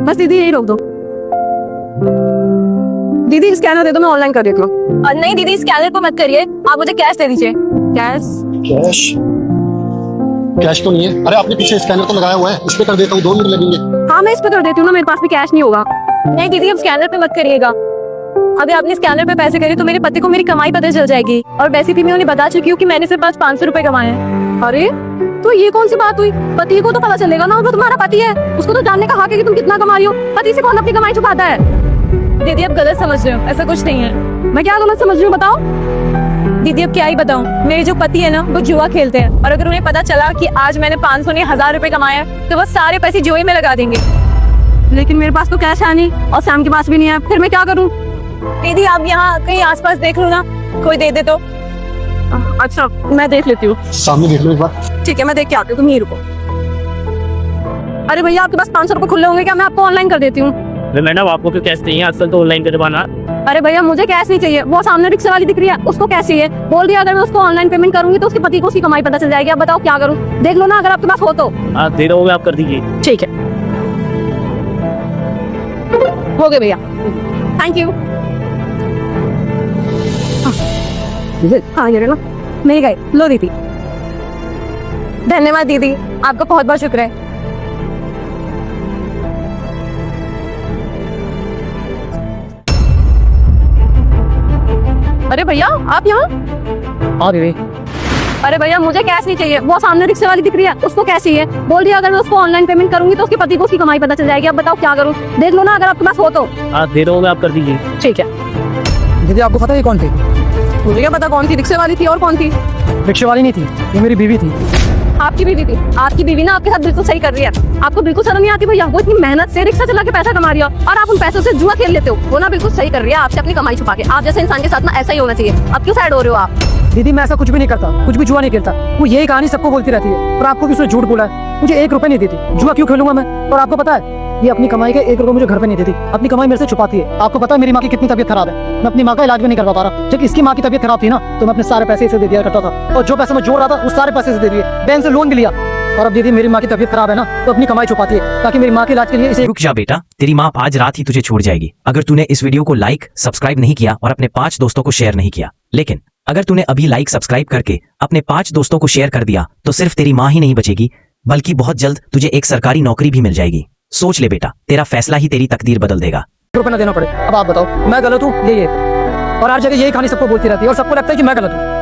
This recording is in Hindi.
बस दीदी यही रोक दो। दीदी स्कैनर दे दो, मैं ऑनलाइन कर देती हूँ। नहीं दीदी, स्कैनर को मत करिए, आप मुझे कैश दे दीजिए। कैश? कैश? कैश तो नहीं है। अरे आपने पीछे स्कैनर तो लगाया हुआ है, इस पे कर देता हूँ, 2 मिनट लगेंगे। हाँ मैं इस पे कर देती हूँ ना, मेरे पास भी कैश नहीं होगा। नहीं दीदी, अब स्कैनर पे मत करिएगा। अभी आपने स्कैनर पे पैसे करे तो मेरे पति को मेरी कमाई पता चल जाएगी, और वैसे भी मैं उन्हें बता चुकी हूँ कि मैंने सिर्फ 500 रुपए कमाए हैं। अरे तो ये कौन सी बात हुई? पति को तो पता चलेगा ना, वो तुम्हारा पति है, उसको तो जानने का हक है कि तुम कितना कमा रही हो। पति से कौन अपनी कमाई छुपाता है? दीदी आप गलत समझ रहे हो, ऐसा कुछ नहीं है। मैं क्या गलत समझ रही हूँ बताओ? दीदी अब क्या ही बताऊं, मेरे जो पति है ना वो जुआ खेलते हैं, और अगर उन्हें पता चला कि आज मैंने 500 नहीं 1000 रुपए कमाए हैं तो वो सारे पैसे जुए में लगा देंगे। लेकिन मेरे पास तो कैश है नहीं, और सैम के पास भी नहीं है, फिर मैं क्या करूँ? दीदी आप यहाँ कहीं आसपास देख लो ना, कोई दे दे तो। अच्छा मैं देख लेती हूँ। सामने देख लो एक बार। ठीक है मैं देख के आती हूँ, तुम यहीं रुको। अरे भैया आपके पास 500 रुपए खुले होंगे क्या? मैं आपको ऑनलाइन कर देती हूँ। मैडम आपको क्यों कैश चाहिए? आजकल तो ऑनलाइन का जमाना। अरे भैया मुझे कैश नहीं चाहिए, वो सामने रिक्शा वाली दिख रही है, उसको कैश चाहिए। बोल दिया अगर मैं उसको ऑनलाइन पेमेंट करूंगी तो उसके पति को उसकी कमाई पता चल जाएगी। अब बताओ क्या करूँ? देख लो ना अगर आपके पास हो तो। आप दे रहे हो, आप कर दीजिए। ठीक है हो गए भैया, थैंक यू। हाँ ये ना मिल गए, लो दीदी। धन्यवाद दीदी, आपका बहुत बहुत शुक्र है। अरे भैया आप यहाँ? हाँ दीदी। अरे भैया मुझे कैश नहीं चाहिए, वो सामने रिक्शा वाली दिख रही है, उसको कैश चाहिए। बोल दिया अगर मैं उसको ऑनलाइन पेमेंट करूंगी तो उसके पति को उसकी कमाई पता चल जाएगी। अब बताओ क्या करूं? देख लो ना अगर आपके पास हो तो। आप दे रहे हो, आप कर दीजिए। ठीक है। दीदी आपको पता है ये कौन थी? मुझे क्या पता कौन थी, रिक्शा वाली थी और कौन थी? रिक्शे वाली नहीं थी, ये मेरी बीवी थी। आपकी बीवी थी? आपकी बीवी ना आपके साथ बिल्कुल सही कर रही है। आपको बिल्कुल शर्म नहीं आती भैया? वो इतनी मेहनत से रिक्शा चला के पैसा कमा रही है और आप उन पैसों से जुआ खेल लेते हो। वो ना बिल्कुल सही कर रही है आपसे अपनी कमाई छुपा के। आप जैसे इंसान के साथ ना ऐसा ही होना चाहिए। अब क्यों साइड हो रहे हो आप? दीदी मैं ऐसा कुछ भी नहीं करता, कुछ भी जुआ नहीं खेलता। वो यही कहानी सबको बोलती रहती है, और आपको भी उसने झूठ बोला है। मुझे 1 रुपए नहीं देती, जुआ क्यों खेलूंगा मैं? और आपको पता है ये अपनी कमाई के 1 रुपए मुझे घर पे नहीं देती, अपनी कमाई मेरे से छुपाती है। आपको पता है मेरी माँ की कितनी तबीयत खराब है, मैं अपनी माँ का इलाज भी नहीं करवा पा रहा। जब इसकी माँ की तबीयत खराब थी ना तो मैं अपने सारे पैसे इसे दे दिया करता था, और जो पैसे मैं जोड़ रहा था उस सारे पैसे से दे दिए, बैंक से लोन भी लिया। और अब दीदी मेरी माँ की तबीयत खराब है ना तो अपनी कमाई छुपाती है ताकि मेरी माँ के इलाज के लिए इसे। रुक जा बेटा, तेरी माँ आज रात ही तुझे छोड़ जाएगी अगर तूने इस वीडियो को लाइक सब्सक्राइब नहीं किया और अपने 5 दोस्तों को शेयर नहीं किया। लेकिन अगर तूने अभी लाइक सब्सक्राइब करके अपने 5 दोस्तों को शेयर कर दिया तो सिर्फ तेरी माँ ही नहीं बचेगी, बल्कि बहुत जल्द तुझे एक सरकारी नौकरी भी मिल जाएगी। सोच ले बेटा, तेरा फैसला ही तेरी तकदीर बदल देगा। रुपए ना देना पड़े। अब आप बताओ मैं गलत हूँ? ये और हर जगह यही कहानी सबको बोलती रहती है और सबको लगता है कि मैं गलत हूँ।